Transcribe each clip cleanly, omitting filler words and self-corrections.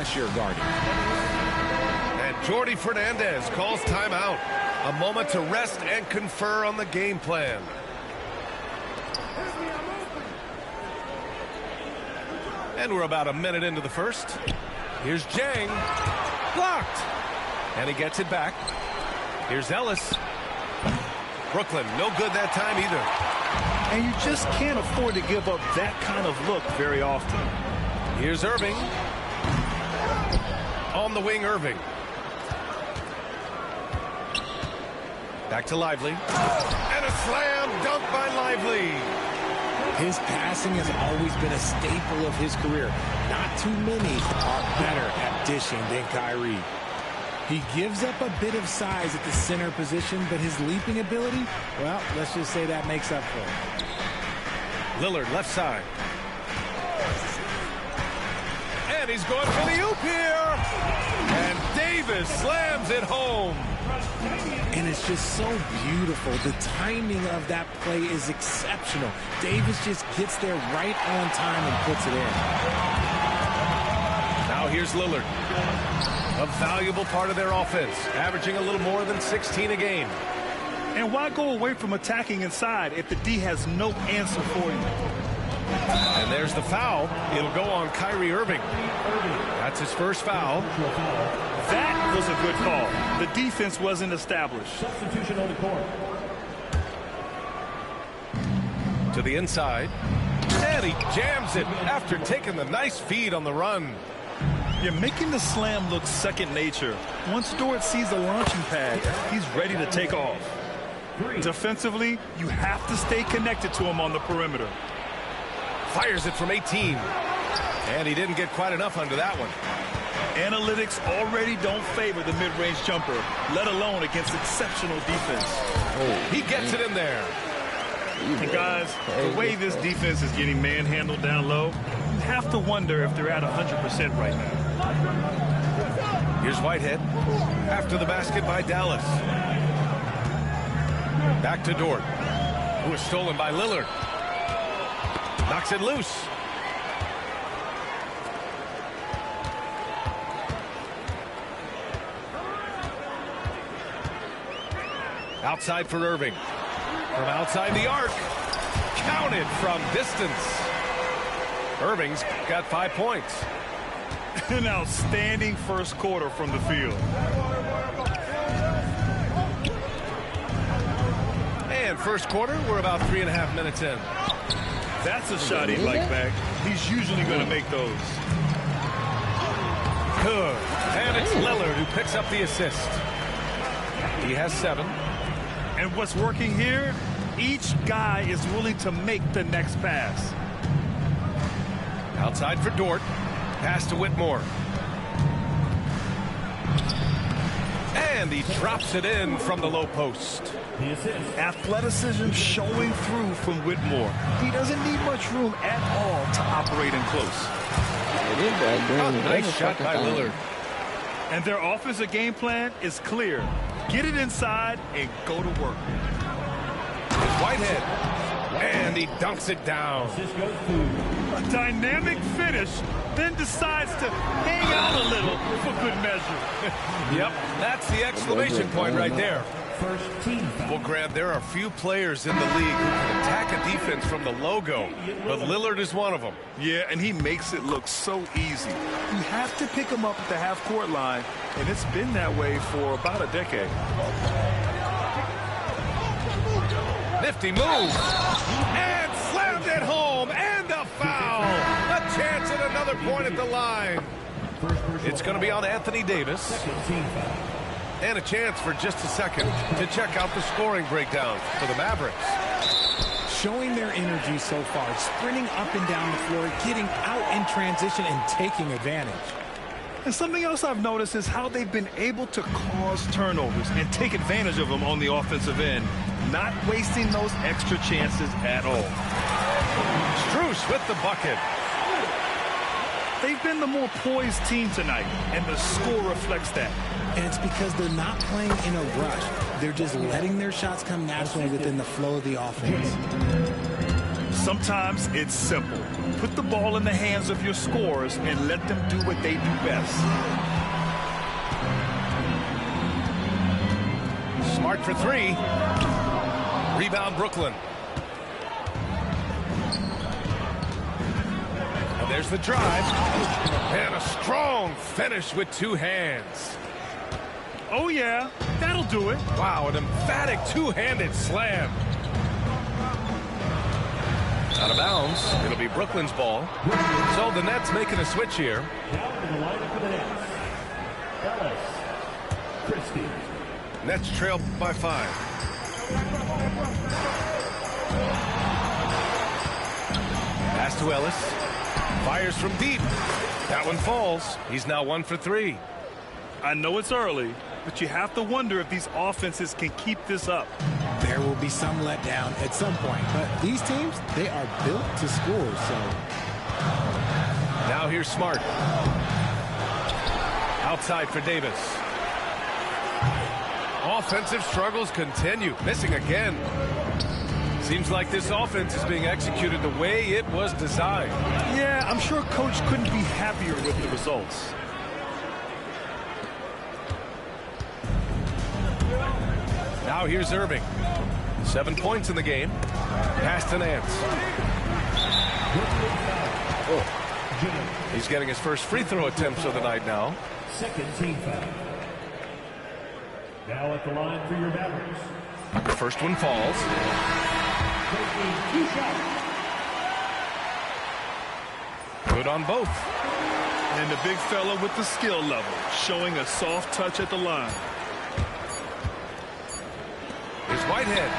unless you're guarding. And Jordi Fernandez calls timeout. A moment to rest and confer on the game plan. And we're about a minute into the first. Here's Jang. Blocked. And he gets it back. Here's Ellis. Brooklyn, no good that time either. And you just can't afford to give up that kind of look very often. Here's Irving. On the wing, Irving. Back to Lively. And a slam dunk by Lively. His passing has always been a staple of his career. Not too many are better at dishing than Kyrie. He gives up a bit of size at the center position, but his leaping ability, well, let's just say that makes up for it. Lillard left side. And he's going for the oop here. And Davis slams it home. And it's just so beautiful. The timing of that play is exceptional. Davis just gets there right on time and puts it in. Now here's Lillard. A valuable part of their offense, averaging a little more than 16 a game. And why go away from attacking inside if the D has no answer for you? And there's the foul. It'll go on Kyrie Irving. That's his first foul. That was a good call. The defense wasn't established. Substitution on the court. To the inside. And he jams it after taking the nice feed on the run. You're making the slam look second nature. Once Dort sees the launching pad, he's ready to take off. Defensively, you have to stay connected to him on the perimeter. Fires it from 18. And he didn't get quite enough under that one. Analytics already don't favor the mid-range jumper, let alone against exceptional defense. He gets it in there. And guys, the way this defense is getting manhandled down low, you have to wonder if they're at 100% right now. Here's Whitehead. After the basket by Dallas. Back to Dort. Who is stolen by Lillard. Knocks it loose. Outside for Irving. From outside the arc. Counted from distance. Irving's got 5 points. An outstanding first quarter from the field. And first quarter, we're about 3.5 minutes in. That's a shot he'd like back. He's usually going to make those. Good. And it's Lillard who picks up the assist. He has 7. And what's working here, each guy is willing to make the next pass. Outside for Dort. Pass to Whitmore. And he drops it in from the low post. Athleticism showing through from Whitmore. He doesn't need much room at all to operate in close. Nice shot by Lillard. And their offensive game plan is clear. Get it inside and go to work. Whitehead. And he dunks it down. A dynamic finish, then decides to hang out a little for good measure. Yep, that's the exclamation point right there. First team foul. Well, Grant, there are few players in the league who can attack a defense from the logo, but Lillard is one of them. Yeah, and he makes it look so easy. You have to pick him up at the half-court line, and it's been that way for about a decade. Nifty move. And slammed it home. And a foul. A chance at another point at the line. It's going to be on Anthony Davis. Second team foul. And a chance for just a second to check out the scoring breakdown for the Mavericks. Showing their energy so far, sprinting up and down the floor, getting out in transition and taking advantage. And something else I've noticed is how they've been able to cause turnovers and take advantage of them on the offensive end, not wasting those extra chances at all. Strus with the bucket. They've been the more poised team tonight, and the score reflects that. And it's because they're not playing in a rush. They're just letting their shots come naturally within the flow of the offense. Sometimes it's simple. Put the ball in the hands of your scorers and let them do what they do best. Smart for three. Rebound, Brooklyn. And there's the drive. And a strong finish with two hands. Oh, yeah, that'll do it. Wow, an emphatic two-handed slam. Out of bounds. It'll be Brooklyn's ball. So the Nets making a switch here. Down to the lineup for the Nets. Ellis. Christie. Nets trail by 5. Pass to Ellis. Fires from deep. That one falls. He's now 1 for 3. I know it's early, but you have to wonder if these offenses can keep this up. There will be some letdown at some point, but these teams, they are built to score, so. Now here's Smart. Outside for Davis. Offensive struggles continue. Missing again. Seems like this offense is being executed the way it was designed. Yeah, I'm sure Coach couldn't be happier with the results. Now here's Irving. 7 points in the game. Pass to Nance. He's getting his first free throw attempts of the night now. Second team foul. Now at the line for your Mavericks. The first one falls. Taking 2 shots. Good on both. And the big fella with the skill level, showing a soft touch at the line. Here's Whitehead.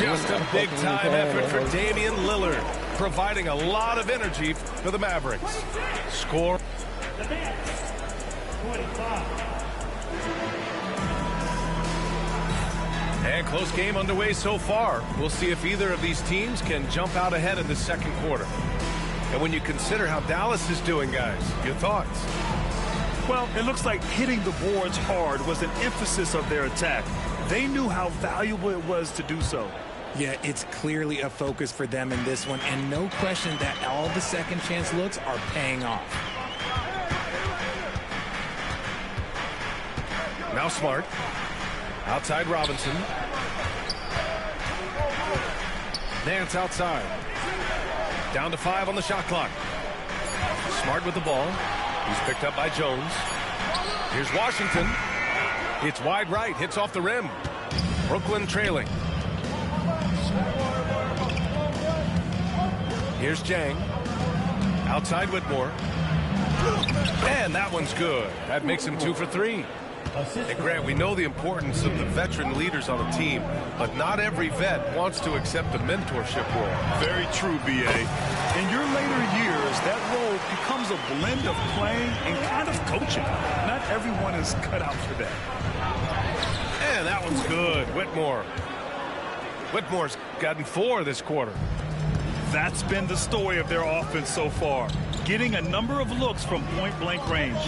Just a big-time effort for Damian Lillard, providing a lot of energy for the Mavericks. Score. The Nets. 25. And close game underway so far. We'll see if either of these teams can jump out ahead in the second quarter. And when you consider how Dallas is doing, guys, your thoughts? Well, it looks like hitting the boards hard was an emphasis of their attack. They knew how valuable it was to do so. Yeah, it's clearly a focus for them in this one, and no question that all the second chance looks are paying off. Now Smart. Outside Robinson. Nance outside. Down to 5 on the shot clock. Smart with the ball. He's picked up by Jones. Here's Washington. It's wide right. Hits off the rim. Brooklyn trailing. Here's Jang. Outside Whitmore. And that one's good. That makes him 2 for 3. And Grant, we know the importance of the veteran leaders on a team, but not every vet wants to accept a mentorship role. Very true, B.A. In your later years, that role becomes a blend of playing and kind of coaching. Not everyone is cut out for that. And that one's good. Whitmore. Whitmore's gotten 4 this quarter. That's been the story of their offense so far, getting a number of looks from point-blank range.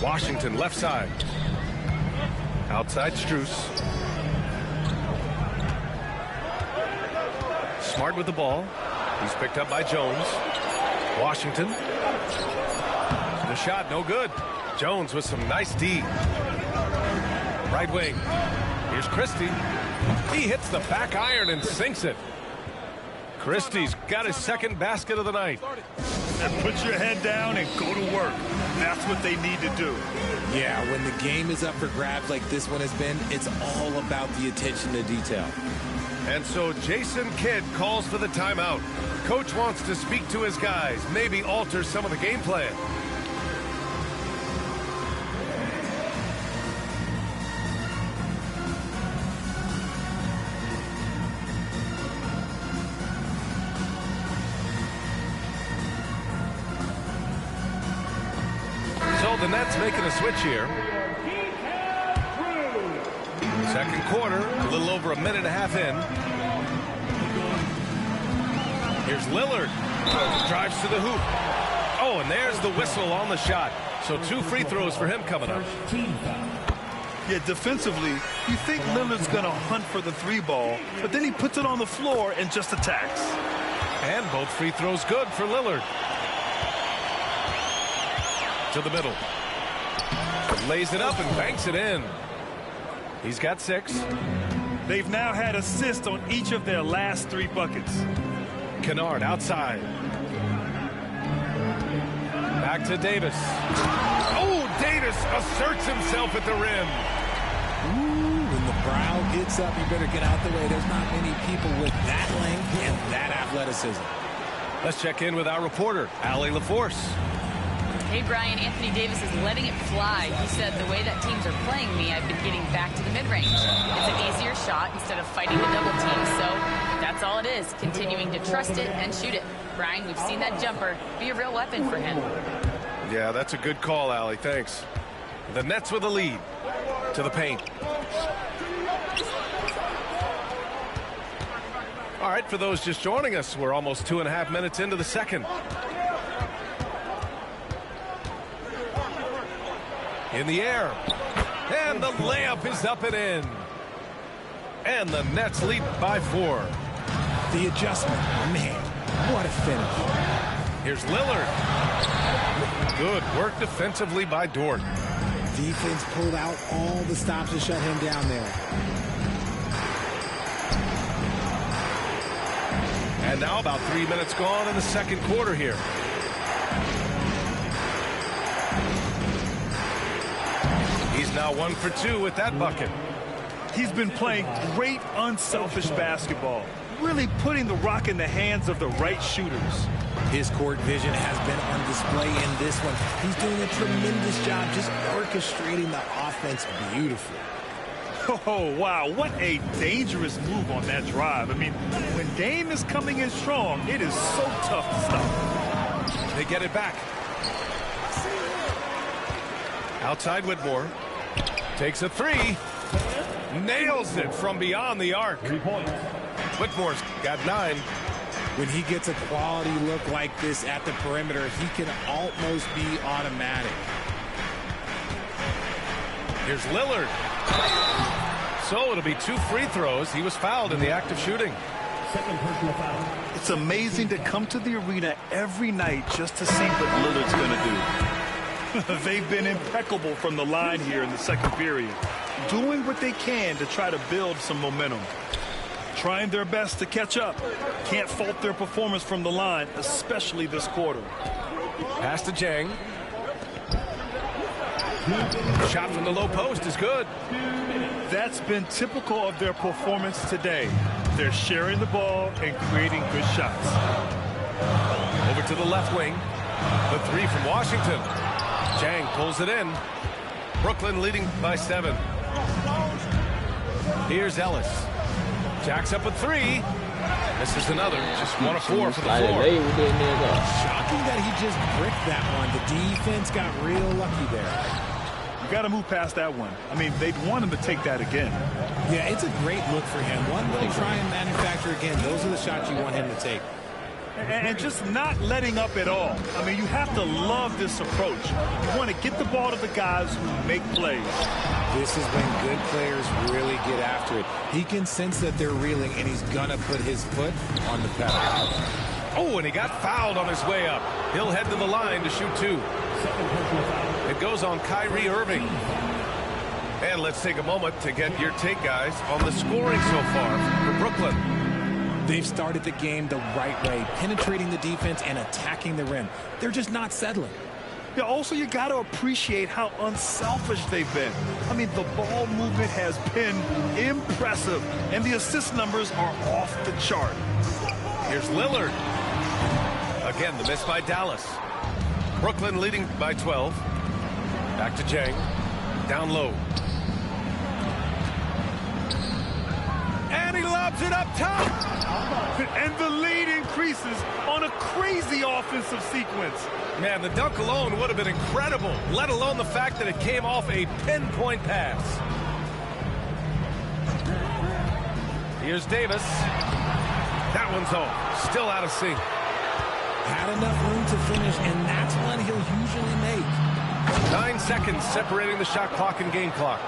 Washington left side. Outside Strus. Smart with the ball. He's picked up by Jones. Washington. The shot no good. Jones with some nice D. Right wing. Here's Christie. He hits the back iron and sinks it. Christie's got his second basket of the night. And put your head down and go to work. That's what they need to do. Yeah, when the game is up for grabs like this one has been, it's all about the attention to detail. And so Jason Kidd calls for the timeout. Coach wants to speak to his guys, maybe alter some of the game plan. So the Nets making a switch here. Second quarter, a little over a minute and a half in. Here's Lillard. Drives to the hoop. Oh, and there's the whistle on the shot. So 2 free throws for him coming up. Yeah, defensively, you think Lillard's going to hunt for the three ball, but then he puts it on the floor and just attacks. And both free throws good for Lillard. To the middle. Lays it up and banks it in. He's got 6. They've now had assists on each of their last 3 buckets. Kennard outside. Back to Davis. Oh, Davis asserts himself at the rim. Ooh, when the brow gets up, you better get out the way. There's not many people with that length and that athleticism. Let's check in with our reporter, Allie LaForce. Hey, Brian, Anthony Davis is letting it fly. He said, the way that teams are playing me, I've been getting back to the mid-range. It's an easier shot instead of fighting the double team, so that's all it is, continuing to trust it and shoot it. Brian, we've seen that jumper be a real weapon for him. Yeah, that's a good call, Allie. Thanks. The Nets with a lead. To the paint. All right, for those just joining us, we're almost 2.5 minutes into the second. In the air. And the layup is up and in. And the Nets lead by 4. The adjustment. Man, what a finish. Here's Lillard. Good work defensively by Dort. Defense pulled out all the stops to shut him down there. And now about 3 minutes gone in the second quarter here. He's now 1 for 2 with that bucket. He's been playing great unselfish basketball, really putting the rock in the hands of the right shooters. His court vision has been on display in this one. He's doing a tremendous job just orchestrating the offense beautifully. Oh, wow, what a dangerous move on that drive. I mean, when Dame is coming in strong, it is so tough to stop. They get it back. Outside Whitmore. Takes a 3. Nails it from beyond the arc. 3 points. Whitmore's got 9. When he gets a quality look like this at the perimeter, he can almost be automatic. Here's Lillard. So it'll be 2 free throws. He was fouled in the act of shooting. Second personal foul. It's amazing to come to the arena every night just to see what Lillard's going to do. They've been impeccable from the line here in the second period, doing what they can to try to build some momentum. Trying their best to catch up. Can't fault their performance from the line, especially this quarter. Pass to Jang. Shot from the low post is good. That's been typical of their performance today. They're sharing the ball and creating good shots. Over to the left wing. The 3 from Washington. Jang pulls it in. Brooklyn leading by 7. Here's Ellis. Jacks up a 3. This is another. Just 1 of 4 for the floor. Shocking that he just bricked that one. The defense got real lucky there. You got to move past that one. I mean, they'd want him to take that again. Yeah, it's a great look for him. One little try and manufacture again. Those are the shots you want him to take. And just not letting up at all. I mean, you have to love this approach. You want to get the ball to the guys who make plays. This is when good players really get after it. He can sense that they're reeling, and he's going to put his foot on the pedal. Oh, and he got fouled on his way up. He'll head to the line to shoot 2. It goes on Kyrie Irving. And let's take a moment to get your take, guys, on the scoring so far for Brooklyn. They've started the game the right way, penetrating the defense and attacking the rim. They're just not settling. Yeah, also, you got to appreciate how unselfish they've been. I mean, the ball movement has been impressive, and the assist numbers are off the chart. Here's Lillard. Again, the miss by Dallas. Brooklyn leading by 12. Back to Jang. Down low. And he lobs it up top. And the lead increases on a crazy offensive sequence. Man, the dunk alone would have been incredible, let alone the fact that it came off a pinpoint pass. Here's Davis. That one's off. Still out of sync. Had enough room to finish, and that's one he'll usually make. 9 seconds separating the shot clock and game clock.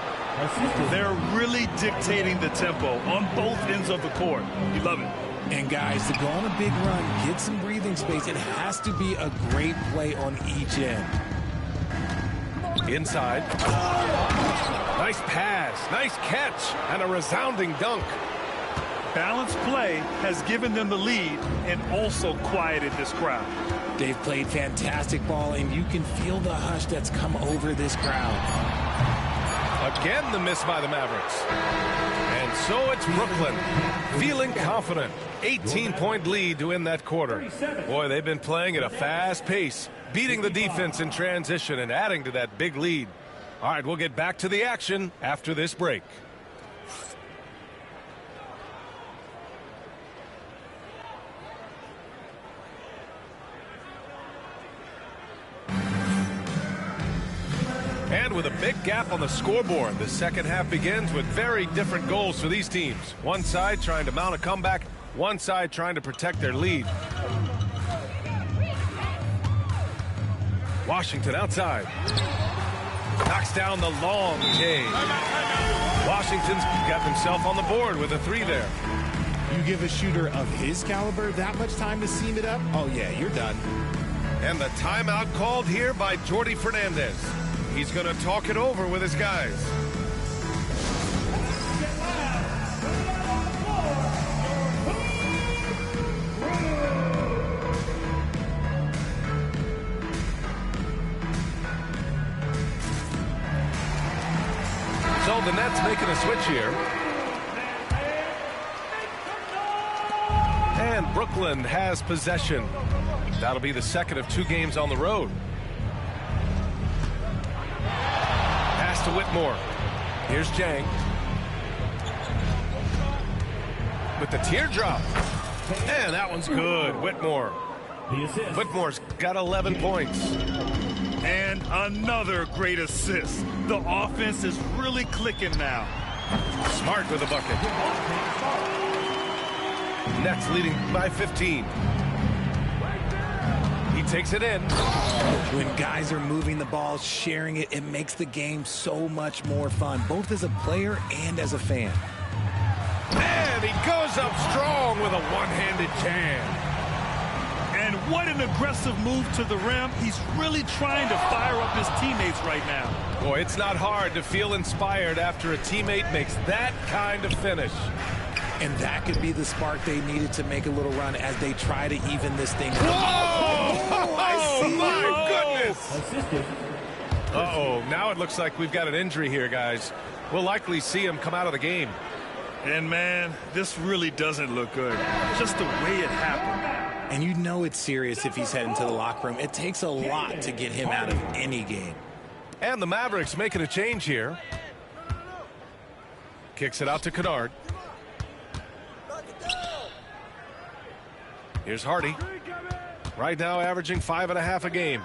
They're really dictating the tempo on both ends of the court. You love it. And guys, to go on a big run, get some breathing space, it has to be a great play on each end. Inside. Nice pass, nice catch, and a resounding dunk. Balanced play has given them the lead and also quieted this crowd. They've played fantastic ball, and you can feel the hush that's come over this crowd. Again, the miss by the Mavericks. And so it's Brooklyn, feeling confident. 18-point lead to win that quarter. Boy, they've been playing at a fast pace, beating the defense in transition and adding to that big lead. All right, we'll get back to the action after this break. And with a big gap on the scoreboard, the second half begins with very different goals for these teams. One side trying to mount a comeback, one side trying to protect their lead. Washington outside. Knocks down the long J. Washington's got himself on the board with a three there. You give a shooter of his caliber that much time to seam it up? Oh, yeah, you're done. And the timeout called here by Jordi Fernandez. He's going to talk it over with his guys. So the Nets making a switch here. And Brooklyn has possession. That'll be the second of 2 games on the road. Pass to Whitmore. Here's Jang. With the teardrop. And that one's good. Whitmore. Whitmore's got 11 points. And another great assist. The offense is really clicking now. Smart with a bucket. Nets leading by 15. He takes it in. When guys are moving the ball, sharing it, it makes the game so much more fun, both as a player and as a fan. And he goes up strong with a one-handed jam. And what an aggressive move to the rim. He's really trying to fire up his teammates right now. Boy, it's not hard to feel inspired after a teammate makes that kind of finish. And that could be the spark they needed to make a little run as they try to even this thing. Oh, my goodness. Uh-oh, now it looks like we've got an injury here, guys. We'll likely see him come out of the game. And, man, this really doesn't look good. Just the way it happened. And you know it's serious if he's heading to the locker room. It takes a lot to get him out of any game. And the Mavericks making a change here. Kicks it out to Kennard. Here's Hardy. Right now averaging 5.5 a game.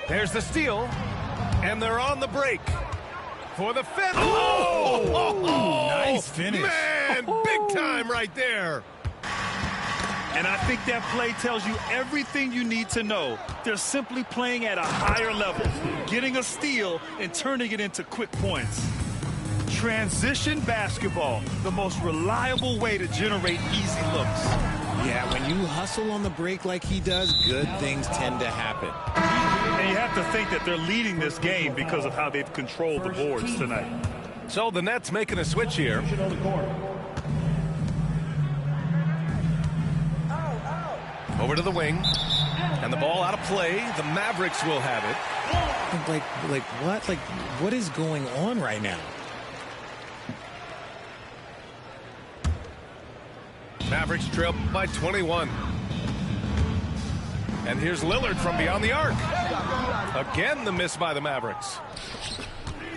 There's the steal. And they're on the break. For the fifth. Oh! Nice finish. Man, big time right there. And I think that play tells you everything you need to know. They're simply playing at a higher level, getting a steal and turning it into quick points. Transition basketball, the most reliable way to generate easy looks. Yeah, when you hustle on the break like he does, good things tend to happen. And you have to think that they're leading this game because of how they've controlled the boards tonight. So the Nets making a switch here. Over to the wing. And the ball out of play. The Mavericks will have it. Like what? Like, what is going on right now? Mavericks trail by 21. And here's Lillard from beyond the arc. Again, the miss by the Mavericks.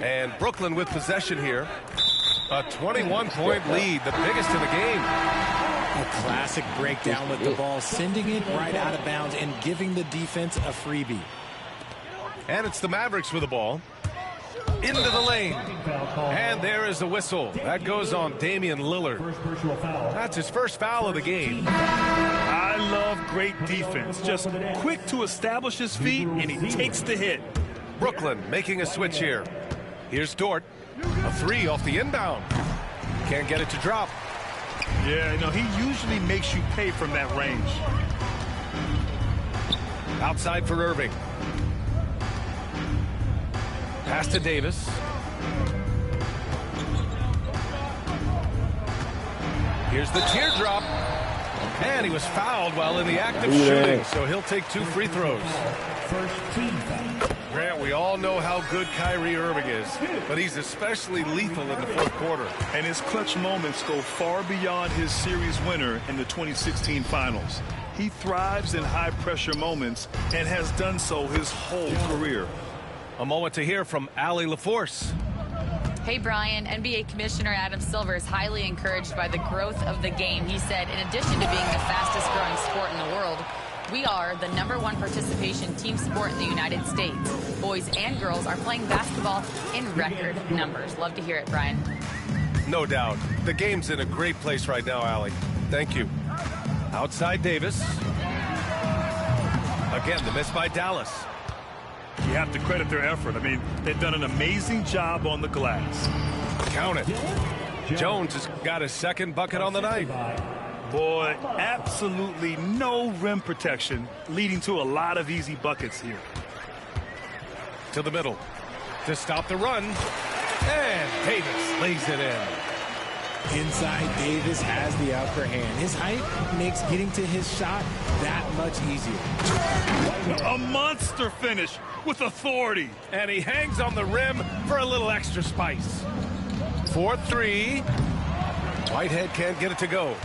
And Brooklyn with possession here. A 21-point lead, the biggest in the game. A classic breakdown with the ball, sending it right out of bounds and giving the defense a freebie. And it's the Mavericks with the ball. Into the lane. And there is the whistle. That goes on Damian Lillard. That's his first foul of the game. I love great defense. Just quick to establish his feet, and he takes the hit. Brooklyn making a switch here. Here's Dort. A three off the inbound. Can't get it to drop. Yeah, he usually makes you pay from that range. Outside for Irving. Pass to Davis. Here's the teardrop. And he was fouled while in the act of shooting, so he'll take 2 free throws. First team foul. Grant, we all know how good Kyrie Irving is, but he's especially lethal in the fourth quarter. And his clutch moments go far beyond his series winner in the 2016 finals. He thrives in high-pressure moments and has done so his whole career. A moment to hear from Allie LaForce. Hey, Brian, NBA Commissioner Adam Silver is highly encouraged by the growth of the game. He said, in addition to being the fastest growing sport in the world, we are the #1 participation team sport in the United States. Boys and girls are playing basketball in record numbers. Love to hear it, Brian. No doubt. The game's in a great place right now, Allie. Thank you. Outside Davis. Again, the miss by Dallas. You have to credit their effort. I mean, they've done an amazing job on the glass. Count it. Jones has got his second bucket on the night. Boy, absolutely no rim protection, leading to a lot of easy buckets here. To the middle. To stop the run. And Davis lays it in. Inside, Davis has the upper hand. His height makes getting to his shot that much easier. A monster finish with authority. And he hangs on the rim for a little extra spice. 4-3. Whitehead can't get it to go.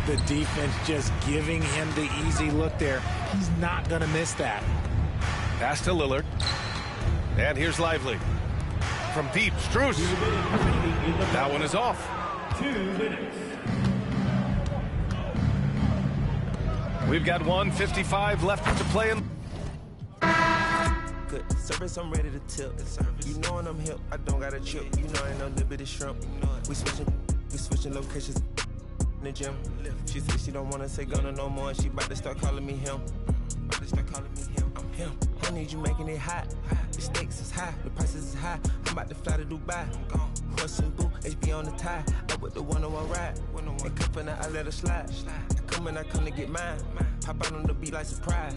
The defense just giving him the easy look there. He's not going to miss that. Pass to Lillard. And here's Lively. From deep, Strus. That one is off. 2 minutes. We've got 1:55 left to play in. Good service, I'm ready to tip. You know when I'm hip, I don't got a chip. You know I ain't no little bit of shrimp. We switching locations in the gym. She said she don't wanna say gonna no more, and she about to start calling me him. I'm him. I need you making it hot. The stakes is high, the prices is high. I'm about to fly to Dubai. Horse and boo, HB on the tie. Up with the 101 ride. And cuffin' I let her slide. I come to get mine. Pop out on the beat like surprise.